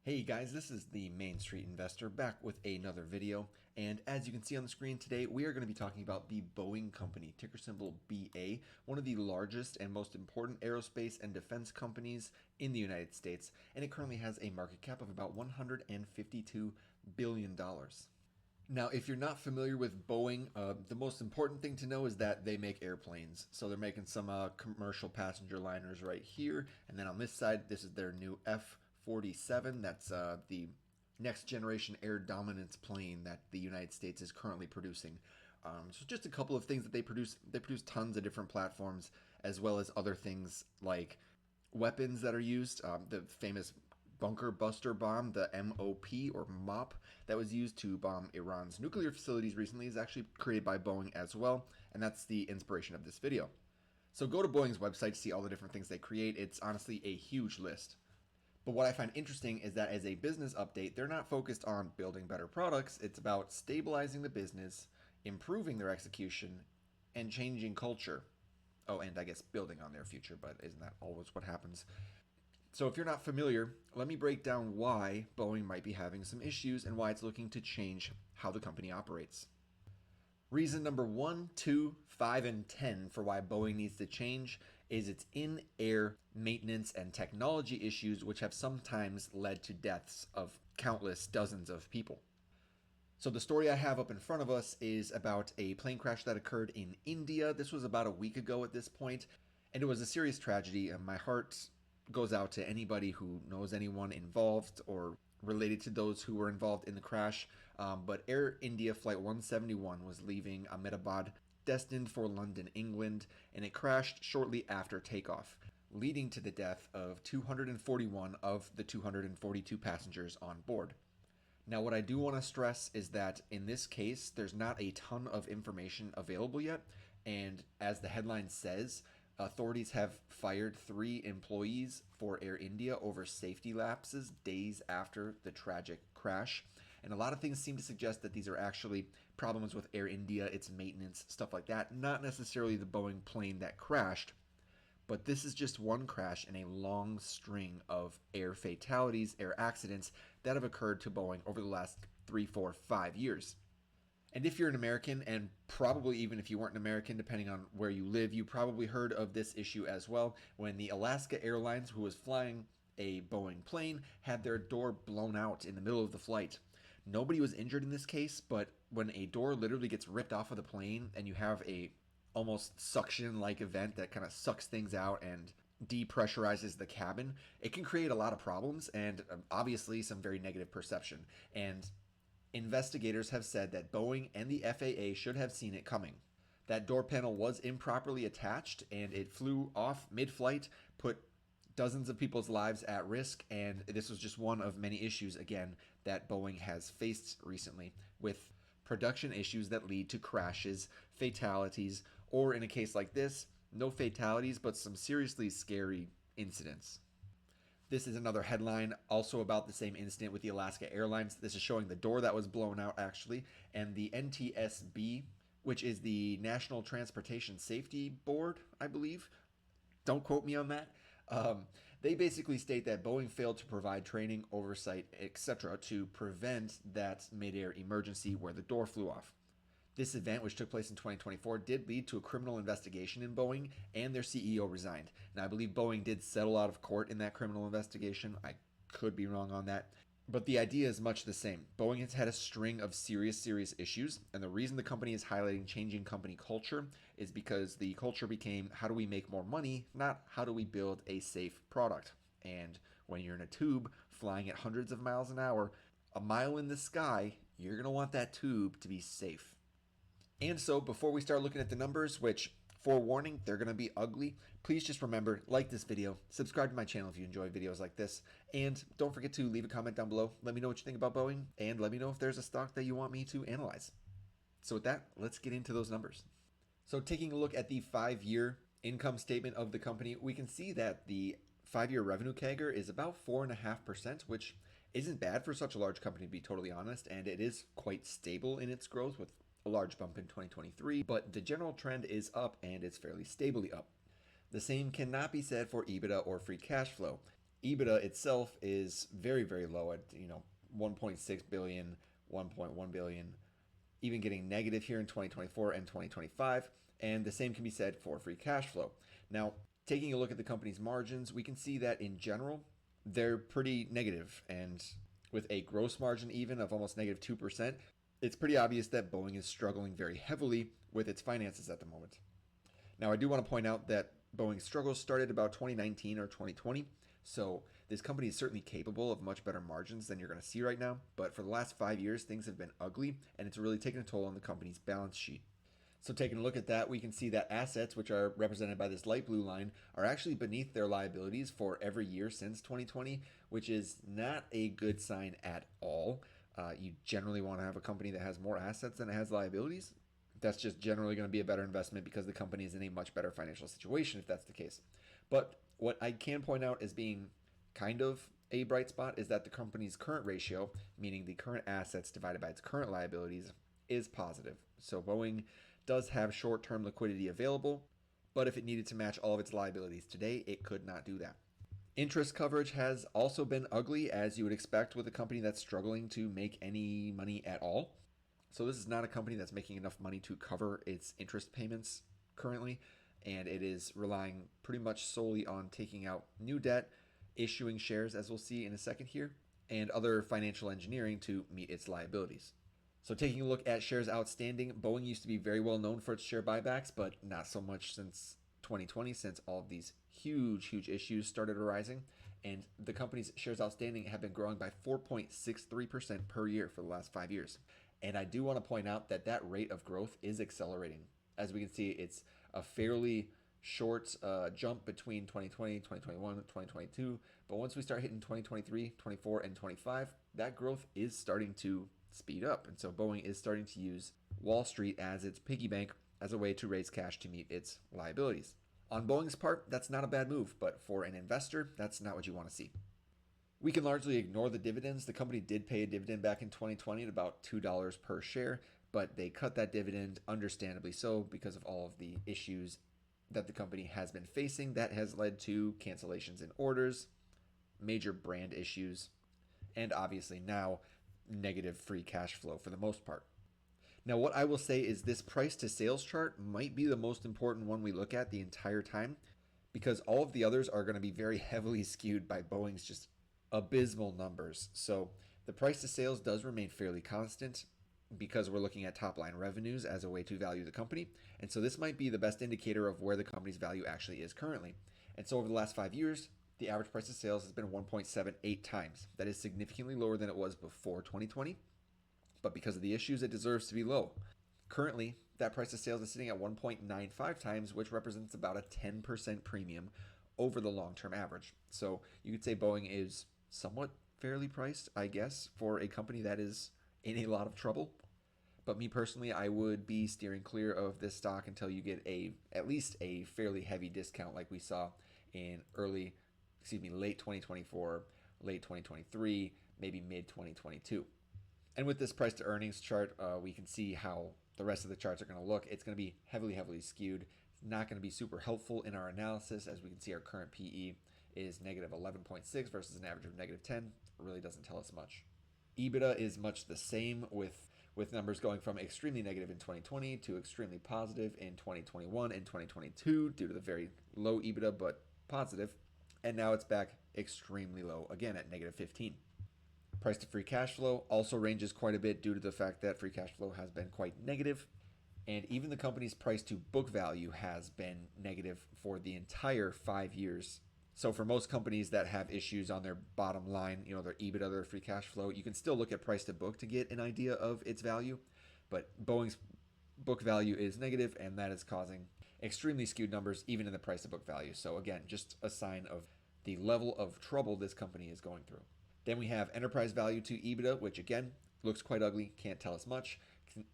Hey guys, this is the Main Street Investor back with another video, and as you can see on the screen today, we are going to be talking about the Boeing company, ticker symbol BA, one of the largest and most important aerospace and defense companies in the United States, and it currently has a market cap of about $152 billion. Now, if you're not familiar with Boeing, the most important thing to know is that they make airplanes. So they're making some commercial passenger liners right here, and then on this side, this is their new F-47. That's the next generation air dominance plane that the United States is currently producing. So just a couple of things that they produce. They produce tons of different platforms, as well as other things like weapons that are used. The famous bunker buster bomb, the MOP or MOP, that was used to bomb Iran's nuclear facilities recently, is actually created by Boeing as well, and that's the inspiration of this video. So go to Boeing's website to see all the different things they create. It's honestly a huge list. But what I find interesting is that as a business update, they're not focused on building better products. It's about stabilizing the business, improving their execution, and changing culture. Oh, and I guess building on their future, but isn't that always what happens? So if you're not familiar, let me break down why Boeing might be having some issues and why it's looking to change how the company operates. Reason number 1, 2, 5, and 10 for why Boeing needs to change is its in-air maintenance and technology issues, which have sometimes led to deaths of countless dozens of people. So the story I have up in front of us is about a plane crash that occurred in India. This was about a week ago at this point, and it was a serious tragedy, and my heart goes out to anybody who knows anyone involved or related to those who were involved in the crash. But Air India Flight 171 was leaving Ahmedabad, destined for London, England, and it crashed shortly after takeoff, leading to the death of 241 of the 242 passengers on board. Now, what I do want to stress is that in this case, there's not a ton of information available yet, and as the headline says, authorities have fired 3 employees for Air India over safety lapses days after the tragic crash. And a lot of things seem to suggest that these are actually problems with Air India, its maintenance, stuff like that, not necessarily the Boeing plane that crashed. But this is just one crash in a long string of air fatalities, air accidents that have occurred to Boeing over the last 3, 4, 5 years. And if you're an American, and probably even if you weren't an American, depending on where you live, you probably heard of this issue as well, when the Alaska Airlines, who was flying a Boeing plane, had their door blown out in the middle of the flight. Nobody was injured in this case, but when a door literally gets ripped off of the plane and you have a almost suction-like event that kind of sucks things out and depressurizes the cabin, it can create a lot of problems and obviously some very negative perception. And investigators have said that Boeing and the FAA should have seen it coming. That door panel was improperly attached and it flew off mid-flight, put dozens of people's lives at risk, and this was just one of many issues, again, that Boeing has faced recently with production issues that lead to crashes, fatalities, or in a case like this, no fatalities, but some seriously scary incidents. This is another headline also about the same incident with the Alaska Airlines. This is showing the door that was blown out, actually, and the NTSB, which is the National Transportation Safety Board, I believe. Don't quote me on that. They basically state that Boeing failed to provide training, oversight, etc. to prevent that mid-air emergency where the door flew off. This event, which took place in 2024, did lead to a criminal investigation in Boeing, and their CEO resigned. Now, I believe Boeing did settle out of court in that criminal investigation. I could be wrong on that. But the idea is much the same. Boeing has had a string of serious issues, and the reason the company is highlighting changing company culture is because the culture became, how do we make more money, not how do we build a safe product. And when you're in a tube flying at hundreds of miles an hour, a mile in the sky, you're going to want that tube to be safe. And so before we start looking at the numbers, which, forewarning, they're going to be ugly, please just remember, like this video, subscribe to my channel if you enjoy videos like this, and don't forget to leave a comment down below. Let me know what you think about Boeing, and let me know if there's a stock that you want me to analyze. So with that, let's get into those numbers. So taking a look at the 5-year income statement of the company, we can see that the 5-year revenue CAGR is about 4.5%, which isn't bad for such a large company, to be totally honest, and it is quite stable in its growth with a large bump in 2023, but the general trend is up and it's fairly stably up. The same cannot be said for EBITDA or free cash flow. EBITDA itself is very, very low at 1.6 billion, 1.1 billion, even getting negative here in 2024 and 2025. And the same can be said for free cash flow. Now, taking a look at the company's margins, we can see that in general, they're pretty negative. And with a gross margin even of almost negative 2%, it's pretty obvious that Boeing is struggling very heavily with its finances at the moment. Now, I do want to point out that Boeing's struggles started about 2019 or 2020. So this company is certainly capable of much better margins than you're going to see right now. But for the last 5 years, things have been ugly, and it's really taken a toll on the company's balance sheet. So taking a look at that, we can see that assets, which are represented by this light blue line, are actually beneath their liabilities for every year since 2020, which is not a good sign at all. You generally want to have a company that has more assets than it has liabilities. That's just generally going to be a better investment because the company is in a much better financial situation if that's the case. But what I can point out as being kind of a bright spot is that the company's current ratio, meaning the current assets divided by its current liabilities, is positive. So Boeing does have short-term liquidity available, but if it needed to match all of its liabilities today, it could not do that. Interest coverage has also been ugly, as you would expect with a company that's struggling to make any money at all. So this is not a company that's making enough money to cover its interest payments currently, and it is relying pretty much solely on taking out new debt, issuing shares, as we'll see in a second here, and other financial engineering to meet its liabilities. So taking a look at shares outstanding, Boeing used to be very well known for its share buybacks, but not so much since 2020, since all of these huge issues started arising. And the company's shares outstanding have been growing by 4.63% per year for the last 5 years. And I do want to point out that that rate of growth is accelerating. As we can see, it's a fairly short jump between 2020, 2021, 2022. But once we start hitting 2023, 24, and 25, that growth is starting to speed up. And so Boeing is starting to use Wall Street as its piggy bank as a way to raise cash to meet its liabilities. On Boeing's part, that's not a bad move, but for an investor, that's not what you want to see. We can largely ignore the dividends. The company did pay a dividend back in 2020 at about $2 per share, but they cut that dividend, understandably so, because of all of the issues that the company has been facing. That has led to cancellations in orders, major brand issues, and obviously now negative free cash flow for the most part. Now, what I will say is this price to sales chart might be the most important one we look at the entire time, because all of the others are going to be very heavily skewed by Boeing's just abysmal numbers. So the price to sales does remain fairly constant because we're looking at top line revenues as a way to value the company. And so this might be the best indicator of where the company's value actually is currently. And so over the last 5 years, the average price of sales has been 1.78 times. That is significantly lower than it was before 2020, but because of the issues, it deserves to be low. Currently, that price of sales is sitting at 1.95 times, which represents about a 10% premium over the long-term average. So you could say Boeing is somewhat fairly priced, I guess, for a company that is in a lot of trouble. But me personally, I would be steering clear of this stock until you get at least a fairly heavy discount like we saw in late 2024, late 2023, maybe mid 2022. And with this price to earnings chart, we can see how the rest of the charts are going to look. It's going to be heavily skewed. It's not going to be super helpful in our analysis. As we can see, our current PE is negative 11.6 versus an average of negative 10. It really doesn't tell us much. EBITDA is much the same, with numbers going from extremely negative in 2020 to extremely positive in 2021 and 2022 due to the very low EBITDA, but positive. And now it's back extremely low, again at negative 15. Price to free cash flow also ranges quite a bit due to the fact that free cash flow has been quite negative. And even the company's price to book value has been negative for the entire 5 years. So for most companies that have issues on their bottom line, their EBITDA, their free cash flow, you can still look at price to book to get an idea of its value. But Boeing's book value is negative, and that is causing extremely skewed numbers even in the price to book value. So again, just a sign of the level of trouble this company is going through. Then we have enterprise value to EBITDA, which again looks quite ugly, can't tell us much.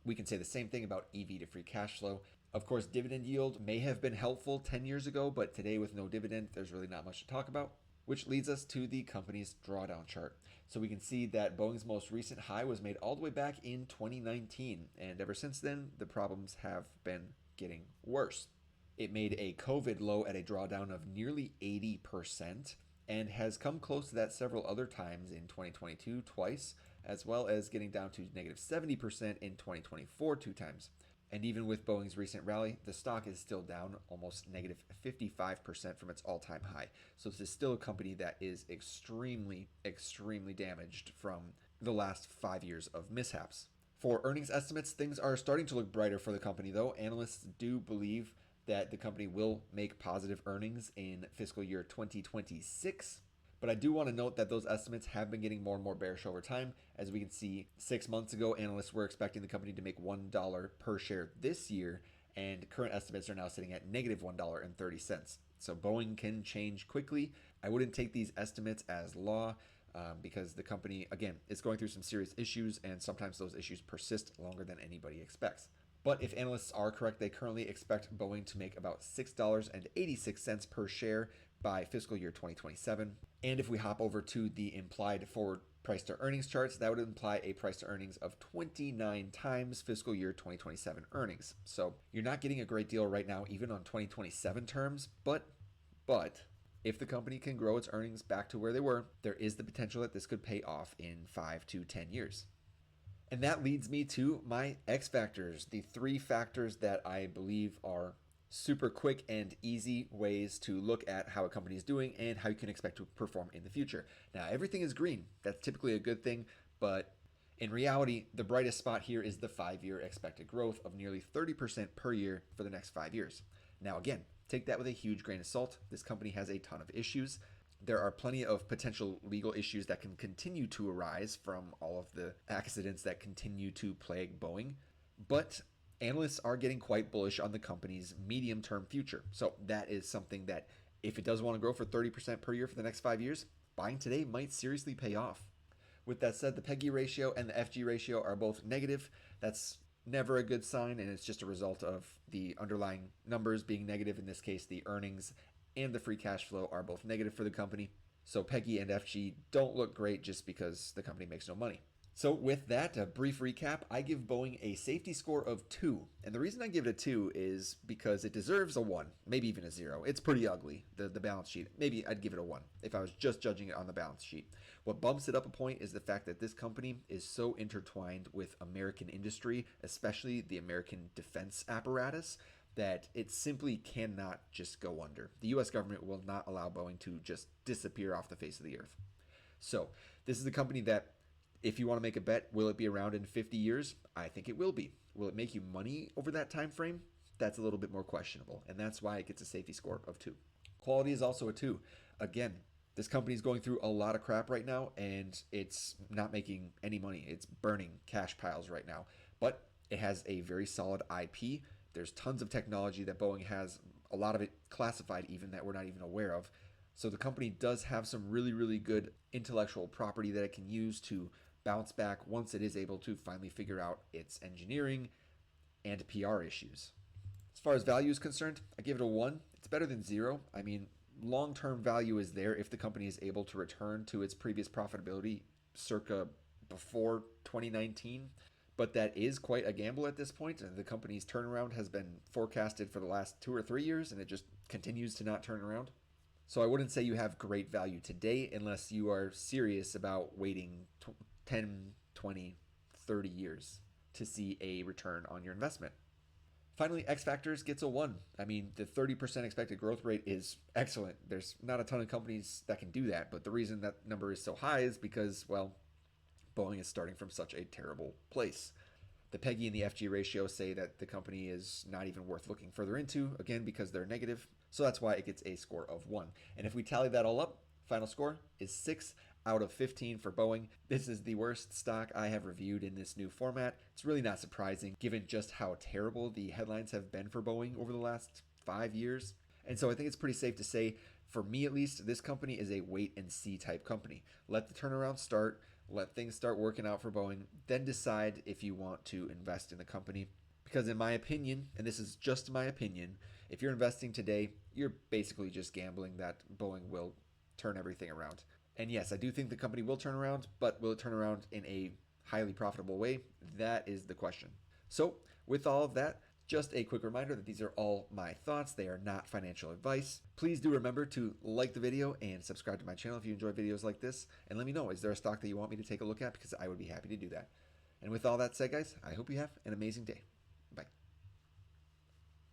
We can say the same thing about EV to free cash flow. Of course, dividend yield may have been helpful 10 years ago, but today with no dividend, there's really not much to talk about, which leads us to the company's drawdown chart. So we can see that Boeing's most recent high was made all the way back in 2019, and ever since then, the problems have been getting worse. It made a COVID low at a drawdown of nearly 80%, and has come close to that several other times in 2022 twice, as well as getting down to negative 70% in 2024 two times. And even with Boeing's recent rally, the stock is still down almost negative 55% from its all-time high. So this is still a company that is extremely, extremely damaged from the last 5 years of mishaps. For earnings estimates, things are starting to look brighter for the company, though. Analysts do believe that the company will make positive earnings in fiscal year 2026. But I do want to note that those estimates have been getting more and more bearish over time. As we can see, 6 months ago, analysts were expecting the company to make $1 per share this year, and current estimates are now sitting at negative $1.30. So Boeing can change quickly. I wouldn't take these estimates as law because the company, again, is going through some serious issues, and sometimes those issues persist longer than anybody expects. But if analysts are correct, they currently expect Boeing to make about $6.86 per share by fiscal year 2027. And if we hop over to the implied forward price to earnings charts, that would imply a price to earnings of 29 times fiscal year 2027 earnings. So you're not getting a great deal right now, even on 2027 terms, but if the company can grow its earnings back to where they were, there is the potential that this could pay off in 5 to 10 years. And that leads me to my X factors, the 3 factors that I believe are super quick and easy ways to look at how a company is doing and how you can expect to perform in the future. Now, everything is green. That's typically a good thing, but in reality, the brightest spot here is the 5-year expected growth of nearly 30% per year for the next 5 years. Now, again, take that with a huge grain of salt. This company has a ton of issues. There are plenty of potential legal issues that can continue to arise from all of the accidents that continue to plague Boeing, but analysts are getting quite bullish on the company's medium-term future. So that is something that if it does want to grow for 30% per year for the next 5 years, buying today might seriously pay off. With that said, the PEGI ratio and the FG ratio are both negative. That's never a good sign, and it's just a result of the underlying numbers being negative. In this case, the earnings and the free cash flow are both negative for the company. So PEGI and FG don't look great just because the company makes no money. So with that, a brief recap, I give Boeing a safety score of 2. And the reason I give it a 2 is because it deserves a 1, maybe even a 0. It's pretty ugly, the balance sheet. Maybe I'd give it a 1 if I was just judging it on the balance sheet. What bumps it up a point is the fact that this company is so intertwined with American industry, especially the American defense apparatus, that it simply cannot just go under. The US government will not allow Boeing to just disappear off the face of the earth. So this is a company that, if you want to make a bet, will it be around in 50 years? I think it will be. Will it make you money over that time frame? That's a little bit more questionable, and that's why it gets a safety score of 2. Quality is also a 2. Again, this company is going through a lot of crap right now, and it's not making any money. It's burning cash piles right now, but it has a very solid IP. There's tons of technology that Boeing has, a lot of it classified even that we're not even aware of. So the company does have some really, really good intellectual property that it can use to bounce back once it is able to finally figure out its engineering and PR issues. As far as value is concerned, I give it a 1. It's better than 0. I mean, long-term value is there if the company is able to return to its previous profitability circa before 2019. But that is quite a gamble at this point. The company's turnaround has been forecasted for the last 2 or 3 years, and it just continues to not turn around. So I wouldn't say you have great value today unless you are serious about waiting 10, 20, 30 years to see a return on your investment. Finally, X Factors gets a 1. I mean, the 30% expected growth rate is excellent. There's not a ton of companies that can do that, but the reason that number is so high is because, well, Boeing is starting from such a terrible place. The PEGI and the FG ratio say that the company is not even worth looking further into, again, because they're negative. So that's why it gets a score of 1. And if we tally that all up, final score is 6 out of 15 for Boeing. This is the worst stock I have reviewed in this new format. It's really not surprising given just how terrible the headlines have been for Boeing over the last 5 years. And so I think it's pretty safe to say, for me at least, this company is a wait and see type company. Let the turnaround start. Let things start working out for Boeing, then decide if you want to invest in the company. Because in my opinion, and this is just my opinion, if you're investing today, you're basically just gambling that Boeing will turn everything around. And yes, I do think the company will turn around, but will it turn around in a highly profitable way? That is the question. So with all of that, Just a quick reminder that these are all my thoughts. They are not financial advice. Please do remember to like the video and subscribe to my channel if you enjoy videos like this. And let me know, is there a stock that you want me to take a look at? Because I would be happy to do that. And with all that said, guys, I hope you have an amazing day.